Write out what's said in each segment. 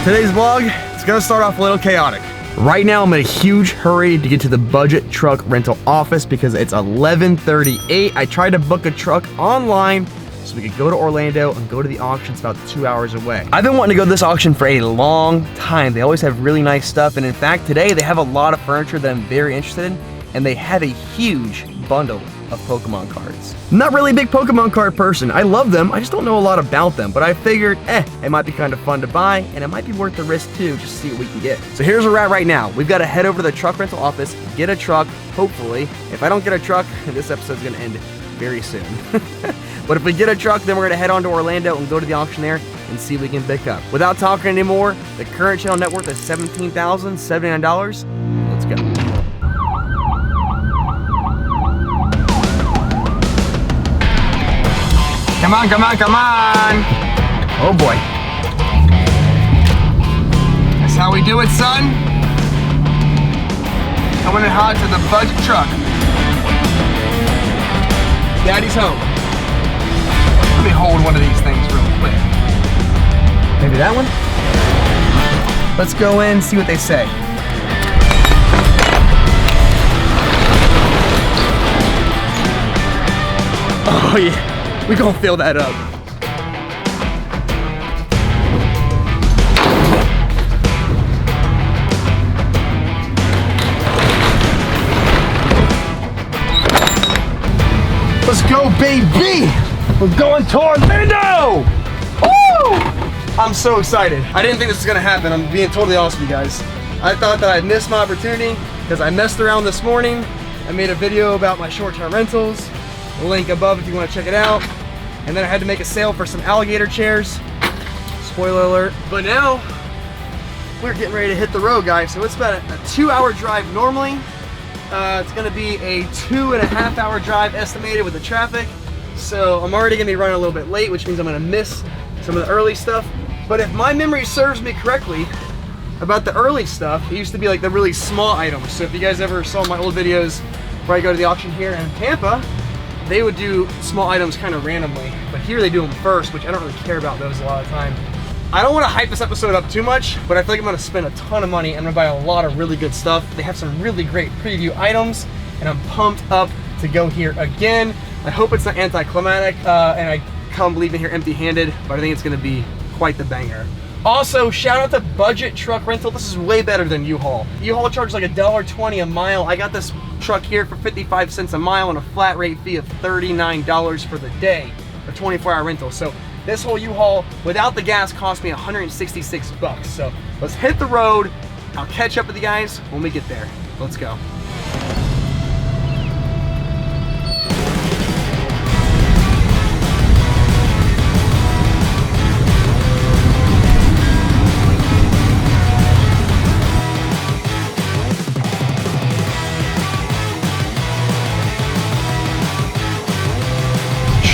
Today's vlog, it's gonna start off a little chaotic. Right now, I'm in a huge hurry to get to the budget truck rental office because it's 11:38. I tried to book a truck online so we could go to Orlando and go to the auction. It's about 2 hours away. I've been wanting to go to this auction for a long time. They always have really nice stuff, and in fact, today they have a lot of furniture that I'm very interested in, and they have a huge bundle of Pokemon cards. I'm not really a big Pokemon card person. I love them, I just don't know a lot about them, but I figured, it might be kind of fun to buy, and it might be worth the risk too, just to see what we can get. So here's where we're at right now. We've got to head over to the truck rental office, get a truck, hopefully. If I don't get a truck, this episode's gonna end very soon. But if we get a truck, then we're gonna head on to Orlando and go to the auction there and see what we can pick up. Without talking anymore, the current channel net worth is $17,079. Let's go. Come on, come on, come on! Oh boy. That's how we do it, son. Coming in hot to the budget truck. Daddy's home. Let me hold one of these things real quick. Maybe that one? Let's go in and see what they say. Oh yeah. We gonna fill that up. Let's go, baby! We're going to Orlando! Woo! I'm so excited. I didn't think this was gonna happen. I'm being totally honest with you guys. I thought that I'd missed my opportunity because I messed around this morning. I made a video about my short-term rentals. Link above if you want to check it out. And then I had to make a sale for some alligator chairs. Spoiler alert. But now we're getting ready to hit the road, guys. So it's about a 2-hour drive normally. It's gonna be a 2.5-hour drive estimated with the traffic. So I'm already gonna be running a little bit late, which means I'm gonna miss some of the early stuff. But if my memory serves me correctly about the early stuff, it used to be like the really small items. So if you guys ever saw my old videos where I go to the auction here in Tampa, they would do small items kind of randomly, but here they do them first, which I don't really care about those a lot of the time. I don't want to hype this episode up too much, but I feel like I'm going to spend a ton of money and I'm going to buy a lot of really good stuff. They have some really great preview items, and I'm pumped up to go here again. I hope it's not anticlimactic, and I come leaving here empty-handed, but I think it's going to be quite the banger. Also, shout out to Budget Truck Rental. This is way better than U-Haul. U-Haul charges like $1.20 a mile. I got this truck here for 55 cents a mile and a flat rate fee of $39 for the day, a 24-hour rental. So this whole U-Haul without the gas cost me 166 bucks. So let's hit the road. I'll catch up with you guys when we get there. Let's go.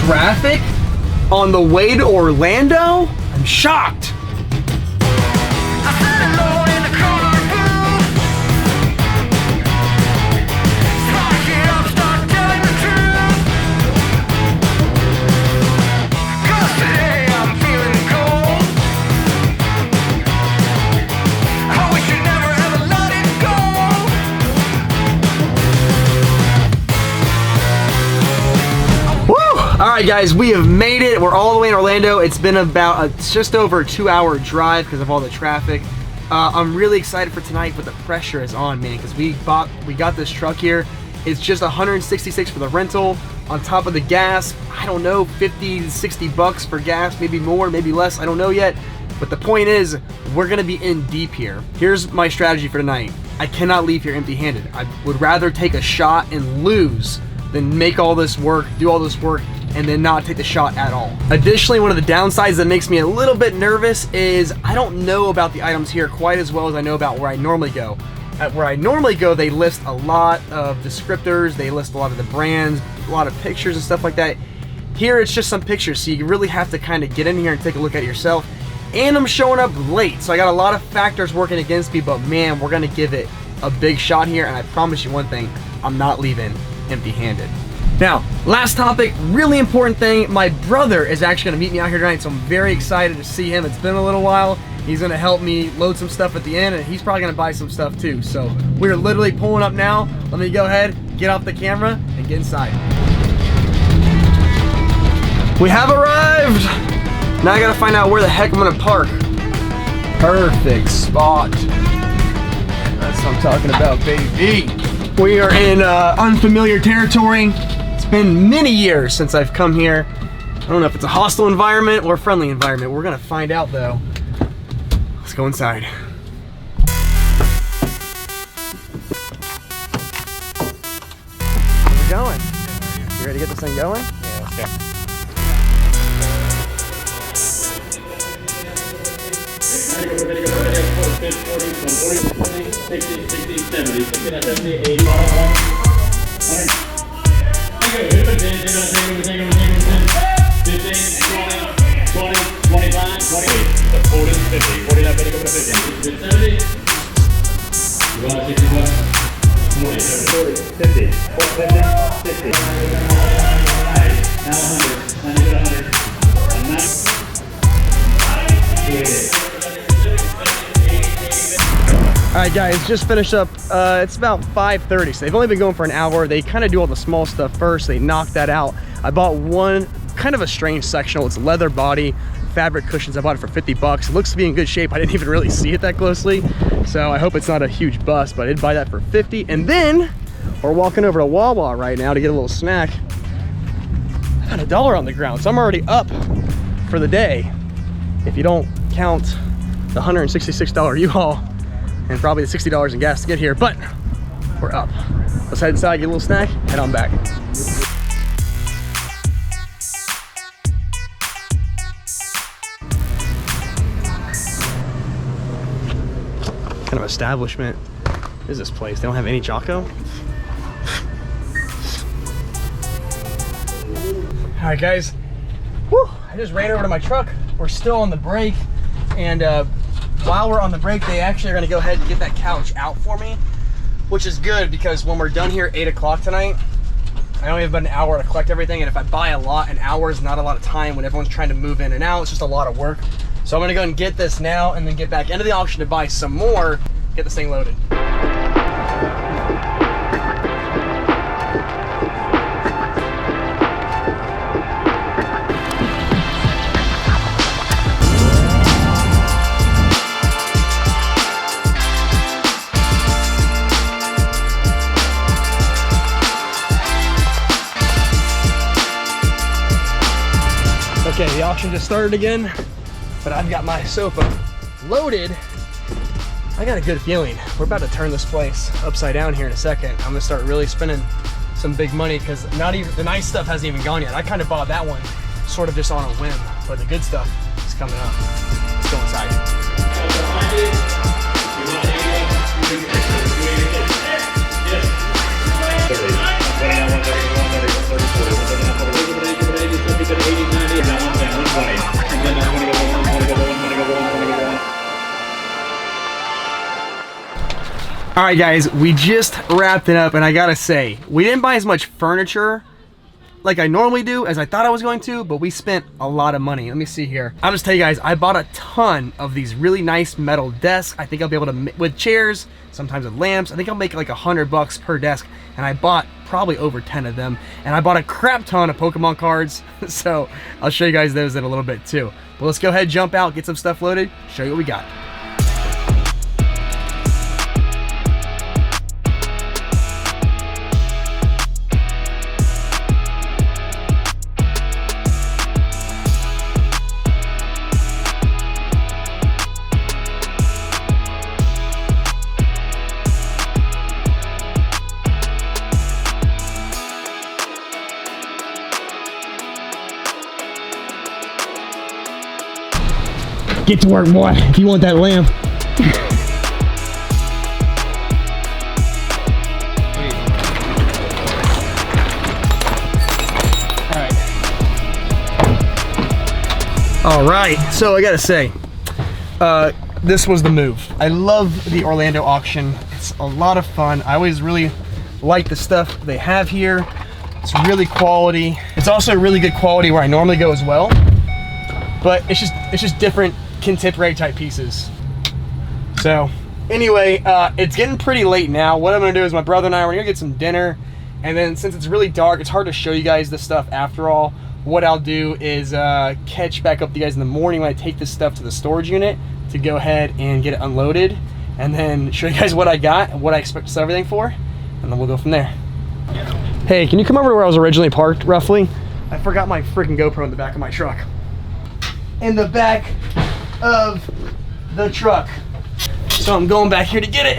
Traffic on the way to Orlando? I'm shocked. Alright guys, we have made it. We're all the way in Orlando. It's been about just over a 2-hour drive because of all the traffic. I'm really excited for tonight, but the pressure is on, man, because we got this truck here. It's just 166 for the rental. On top of the gas, I don't know, 50 to 60 bucks for gas, maybe more, maybe less, I don't know yet. But the point is, we're gonna be in deep here. Here's my strategy for tonight. I cannot leave here empty-handed. I would rather take a shot and lose than make all this work, do all this work, and then not take the shot at all. Additionally, one of the downsides that makes me a little bit nervous is I don't know about the items here quite as well as I know about where I normally go. At where I normally go, they list a lot of descriptors, they list a lot of the brands, a lot of pictures and stuff like that. Here, it's just some pictures, so you really have to kind of get in here and take a look at it yourself. And I'm showing up late, so I got a lot of factors working against me, but man, we're gonna give it a big shot here, and I promise you one thing, I'm not leaving empty-handed. Now, last topic, really important thing. My brother is actually gonna meet me out here tonight, so I'm very excited to see him. It's been a little while. He's gonna help me load some stuff at the end, and he's probably gonna buy some stuff too. So we're literally pulling up now. Let me go ahead, get off the camera, and get inside. We have arrived. Now I gotta find out where the heck I'm gonna park. Perfect spot. That's what I'm talking about, baby. We are in unfamiliar territory. It's been many years since I've come here. I don't know if it's a hostile environment or a friendly environment. We're gonna find out though. Let's go inside. How's it going? You ready to get this thing going? Yeah, let's go. Alright guys, just finished up. It's about 5:30, so they've only been going for an hour. They kind of do all the small stuff first. They knock that out. I bought one kind of a strange sectional. It's leather body, fabric cushions. I bought it for 50 bucks. It looks to be in good shape. I didn't even really see it that closely, so I hope it's not a huge bust, but I did buy that for 50. And then we're walking over to Wawa right now to get a little snack. I found $1 on the ground, so I'm already up for the day. If you don't count the $166 U-Haul and probably the $60 in gas to get here, but we're up. Let's head inside, get a little snack, head on back. Kind of establishment is this place? They don't have any Jocko? All right, guys. Whew, I just ran over to my truck. We're still on the break, and while we're on the break, they actually are gonna go ahead and get that couch out for me, which is good because when we're done here at 8 o'clock tonight, I only have about an hour to collect everything, and if I buy a lot, an hour is not a lot of time when everyone's trying to move in and out. It's just a lot of work. So I'm gonna go and get this now and then get back into the auction to buy some more, get this thing loaded. Okay, the auction just started again, but I've got my sofa loaded. I got a good feeling. We're about to turn this place upside down here in a second. I'm gonna start really spending some big money because not even the nice stuff hasn't even gone yet. I kind of bought that one sort of just on a whim, but the good stuff is coming up. Let's go inside. All right, guys, we just wrapped it up, and I gotta say, we didn't buy as much furniture like I normally do as I thought I was going to, but we spent a lot of money. Let me see here. I'll just tell you guys, I bought a ton of these really nice metal desks. I think I'll be able to, with chairs, sometimes with lamps, I think I'll make like $100 per desk, and I bought probably over 10 of them, and I bought a crap ton of Pokemon cards, so I'll show you guys those in a little bit too. But let's go ahead, jump out, get some stuff loaded, show you what we got. Get to work, boy, if you want that lamp. All right, so I gotta say, this was the move. I love the Orlando auction. It's a lot of fun. I always really like the stuff they have here. It's really quality. It's also really good quality where I normally go as well. But it's just different contemporary type pieces. So anyway, it's getting pretty late now. What I'm gonna do is my brother and I, we're gonna get some dinner. And then since it's really dark, it's hard to show you guys this stuff after all. What I'll do is catch back up with you guys in the morning when I take this stuff to the storage unit to go ahead and get it unloaded. And then show you guys what I got and what I expect to sell everything for. And then we'll go from there. Hey, can you come over to where I was originally parked, roughly? I forgot my freaking GoPro in the back of my truck. In the back of the truck. So I'm going back here to get it.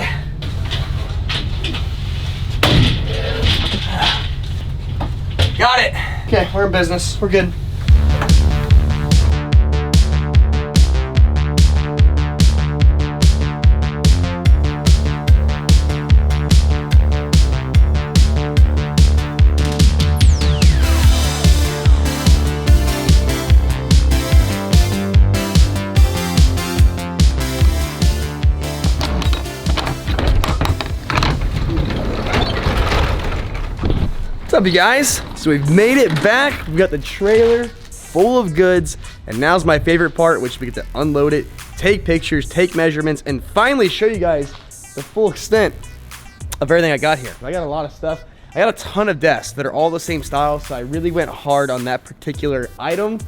Got it. Okay, we're in business. We're good. What's up, you guys? So we've made it back. We've got the trailer full of goods, and now's my favorite part, which we get to unload it, take pictures, take measurements, and finally show you guys the full extent of everything I got here. I got a lot of stuff. I got a ton of desks that are all the same style, so I really went hard on that particular item.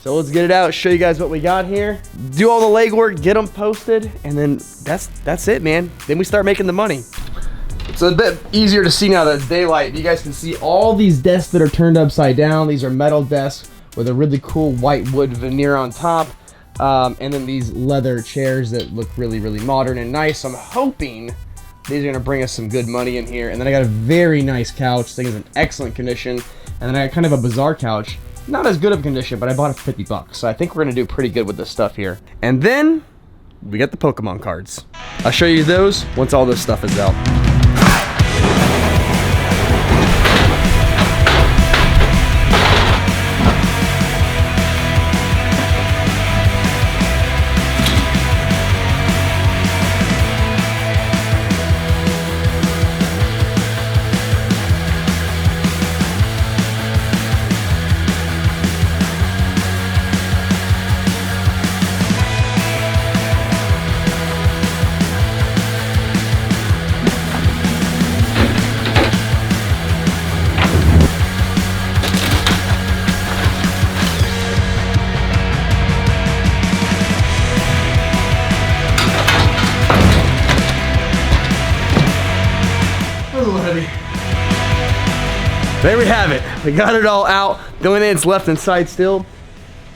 So let's get it out, show you guys what we got here, do all the legwork, get them posted, and then that's it, man. Then we start making the money. It's a bit easier to see now that it's daylight. You guys can see all these desks that are turned upside down. These are metal desks with a really cool white wood veneer on top. And then these leather chairs that look really, really modern and nice. So I'm hoping these are gonna bring us some good money in here. And then I got a very nice couch. This thing is in excellent condition. And then I got kind of a bizarre couch. Not as good of a condition, but I bought it for 50 bucks. So I think we're gonna do pretty good with this stuff here. And then we got the Pokemon cards. I'll show you those once all this stuff is out. There we have it. We got it all out. The only thing that's left inside still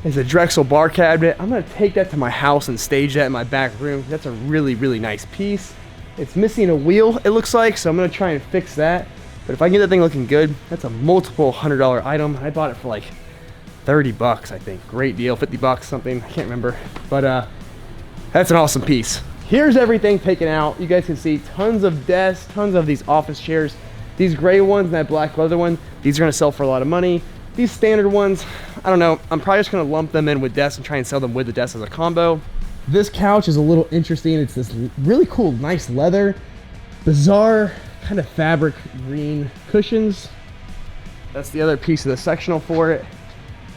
is a Drexel bar cabinet. I'm gonna take that to my house and stage that in my back room. That's a really, really nice piece. It's missing a wheel, it looks like, so I'm gonna try and fix that. But if I can get that thing looking good, that's a multiple $100 item. I bought it for like 30 bucks, I think. Great deal, 50 bucks, something, I can't remember. But that's an awesome piece. Here's everything taken out. You guys can see tons of desks, tons of these office chairs. These gray ones and that black leather one, these are gonna sell for a lot of money. These standard ones, I don't know, I'm probably just gonna lump them in with desks and try and sell them with the desk as a combo. This couch is a little interesting. It's this really cool, nice leather, bizarre kind of fabric green cushions. That's the other piece of the sectional for it.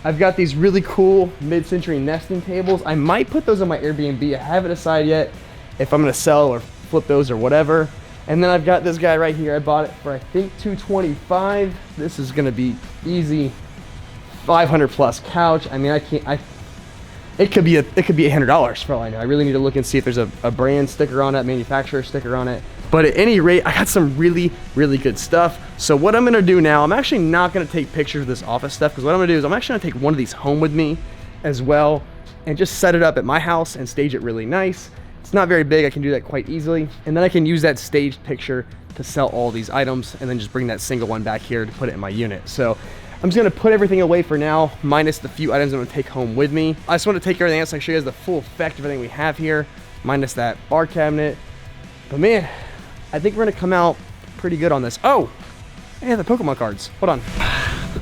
I've got these really cool mid-century nesting tables. I might put those on my Airbnb. I haven't decided yet if I'm gonna sell or flip those or whatever. And then I've got this guy right here. I bought it for I think $225. This is gonna be easy 500 plus couch. I mean, it could be $800 for all I know. I really need to look and see if there's a brand sticker on it, manufacturer sticker on it. But at any rate, I got some really, really good stuff. So what I'm gonna do now, I'm actually not gonna take pictures of this office stuff, because what I'm gonna do is I'm actually gonna take one of these home with me as well and just set it up at my house and stage it really nice. It's not very big, I can do that quite easily. And then I can use that staged picture to sell all these items and then just bring that single one back here to put it in my unit. So I'm just gonna put everything away for now, minus the few items I'm gonna take home with me. I just wanna take everything else so I can show you guys the full effect of everything we have here, minus that bar cabinet. But man, I think we're gonna come out pretty good on this. Oh, yeah, the Pokemon cards, hold on.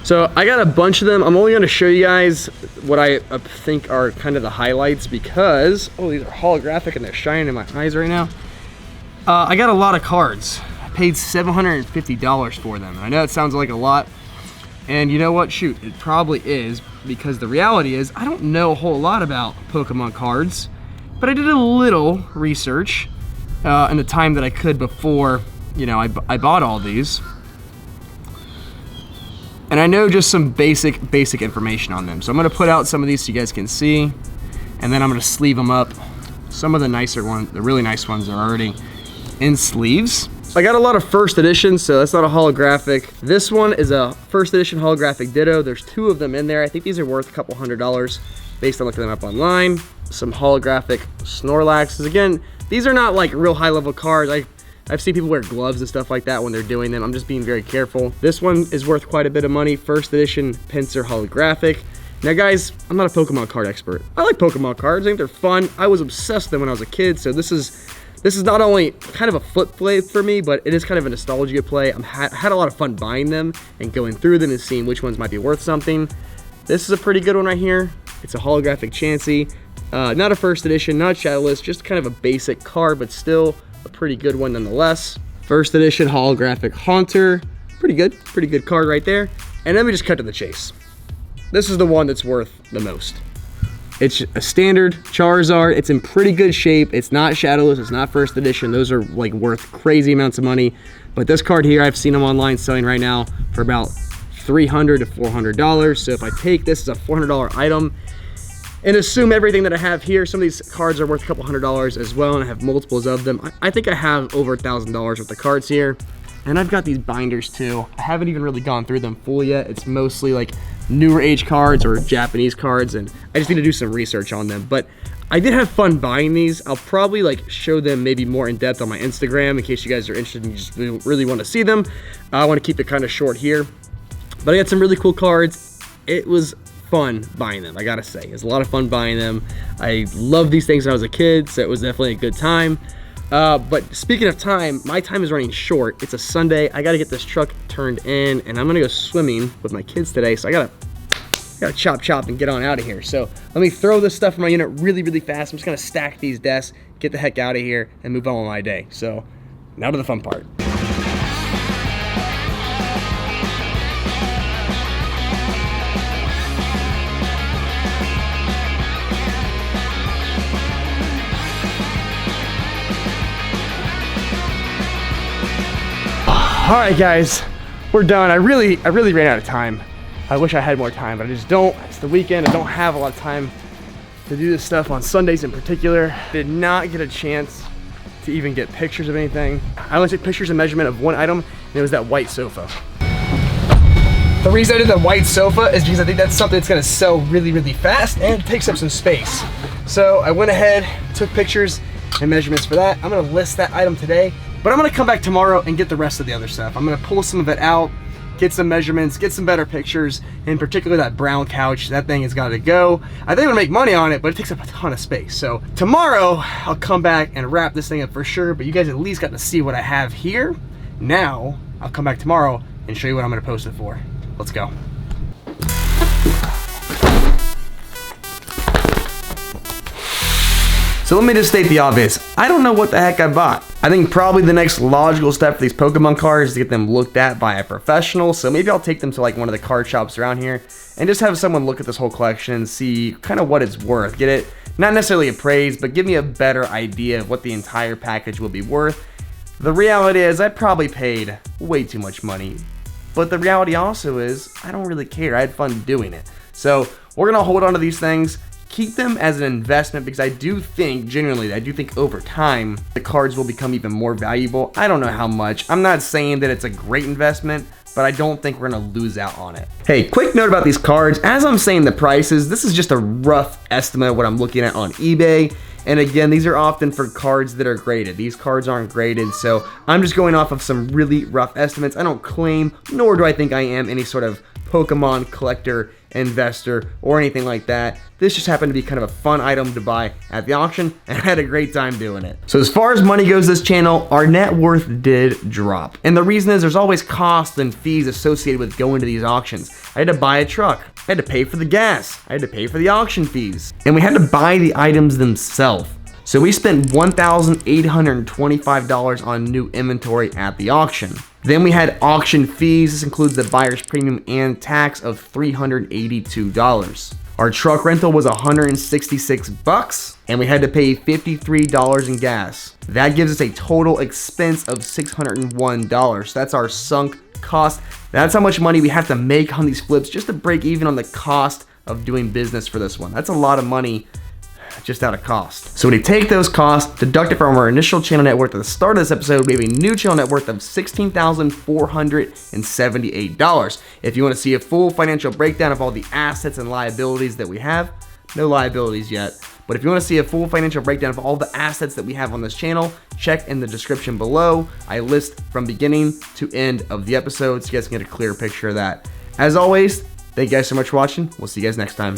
So I got a bunch of them. I'm only gonna show you guys what I think are kind of the highlights because, oh, these are holographic and they're shining in my eyes right now. I got a lot of cards. I paid $750 for them. I know it sounds like a lot, And you know what? Shoot, it probably is, because the reality is I don't know a whole lot about Pokemon cards, but I did a little research in the time that I could before, you know, I bought all these. And I know just some basic information on them. So I'm gonna put out some of these so you guys can see, and then I'm gonna sleeve them up. Some of the nicer ones, the really nice ones, are already in sleeves. I got a lot of first editions, so that's not a holographic. This one is a first edition holographic Ditto. There's 2 of them in there. I think these are worth a couple $100 based on looking them up online. Some holographic Snorlaxes. Again, these are not like real high level cards. I've seen people wear gloves and stuff like that when they're doing them. I'm just being very careful. This one is worth quite a bit of money. First edition Pinsir holographic. Now guys, I'm not a Pokemon card expert. I like Pokemon cards, I think they're fun. I was obsessed with them when I was a kid, so this is not only kind of a foot play for me, but it is kind of a nostalgia play. I had a lot of fun buying them and going through them and seeing which ones might be worth something. This is a pretty good one right here. It's a holographic Chansey. Not a first edition, not shadowless, just kind of a basic card, but still a pretty good one nonetheless. First edition holographic Haunter. Pretty good card right there. And then we just cut to the chase. This is the one that's worth the most. It's a standard Charizard. It's in pretty good shape. It's not shadowless, it's not first edition. Those are like worth crazy amounts of money. But this card here, I've seen them online selling right now for about $300 to $400. So if I take this as a $400 item and assume everything that I have here, some of these cards are worth a couple $100 as well, and I have multiples of them. I think I have over $1,000 worth of cards here. And I've got these binders too. I haven't even really gone through them full yet. It's mostly like newer age cards or Japanese cards, and I just need to do some research on them. But I did have fun buying these. I'll probably like show them maybe more in depth on my Instagram in case you guys are interested and you just really want to see them. I want to keep it kind of short here. But I got some really cool cards. It was fun buying them, I gotta say. It was a lot of fun buying them. I loved these things when I was a kid, so it was definitely a good time. But speaking of time, my time is running short. It's a Sunday. I gotta get this truck turned in, and I'm gonna go swimming with my kids today. So I gotta chop and get on out of here. So let me throw this stuff in my unit really fast. I'm just gonna stack these desks, get the heck out of here, and move on with my day. So now to the fun part. All right, guys, we're done. I really ran out of time. I wish I had more time, but I just don't. It's the weekend. I don't have a lot of time to do this stuff on Sundays in particular. Did not get a chance to even get pictures of anything. I only took pictures and measurement of one item, and it was that white sofa. The reason I did the white sofa is because I think that's something that's gonna sell really fast and it takes up some space. So I went ahead, took pictures and measurements for that. I'm gonna list that item today. But I'm gonna come back tomorrow and get the rest of the other stuff. I'm gonna pull some of it out, get some measurements, get some better pictures, in particular that brown couch. That thing has gotta go. I think I'm gonna make money on it, but it takes up a ton of space. So tomorrow, I'll come back and wrap this thing up for sure, but you guys at least got to see what I have here. Now, I'll come back tomorrow and show you what I'm gonna post it for. Let's go. So let me just state the obvious. I don't know what the heck I bought. I think probably the next logical step for these Pokemon cards is to get them looked at by a professional. So maybe I'll take them to like one of the card shops around here and just have someone look at this whole collection and see kind of what it's worth. Get it, not necessarily appraised, but give me a better idea of what the entire package will be worth. The reality is I probably paid way too much money, but the reality also is I don't really care. I had fun doing it. So we're gonna hold on to these things. Keep them as an investment because I do think, genuinely, I do think over time, the cards will become even more valuable. I don't know how much. I'm not saying that it's a great investment, but I don't think we're gonna lose out on it. Hey, quick note about these cards. As I'm saying the prices, this is just a rough estimate of what I'm looking at on eBay. And again, these are often for cards that are graded. These cards aren't graded, so I'm just going off of some really rough estimates. I don't claim, nor do I think I am any sort of Pokemon collector, investor, or anything like that. This just happened to be kind of a fun item to buy at the auction, and I had a great time doing it. So as far as money goes this channel, our net worth did drop. And the reason is there's always costs and fees associated with going to these auctions. I had to buy a truck. I had to pay for the gas. I had to pay for the auction fees. And we had to buy the items themselves. So we spent $1,825 on new inventory at the auction. Then we had auction fees. This includes the buyer's premium and tax of $382. Our truck rental was $166 and we had to pay $53 in gas. That gives us a total expense of $601. That's our sunk cost. That's how much money we have to make on these flips just to break even on the cost of doing business for this one. That's a lot of money just out of cost. So when you take those costs, deduct it from our initial channel net worth at the start of this episode, we have a new channel net worth of $16,478. If you want to see a full financial breakdown of all the assets and liabilities that we have, no liabilities yet, but if you want to see a full financial breakdown of all the assets that we have on this channel, check in the description below. I list from beginning to end of the episode so you guys can get a clear picture of that. As always, thank you guys so much for watching. We'll see you guys next time.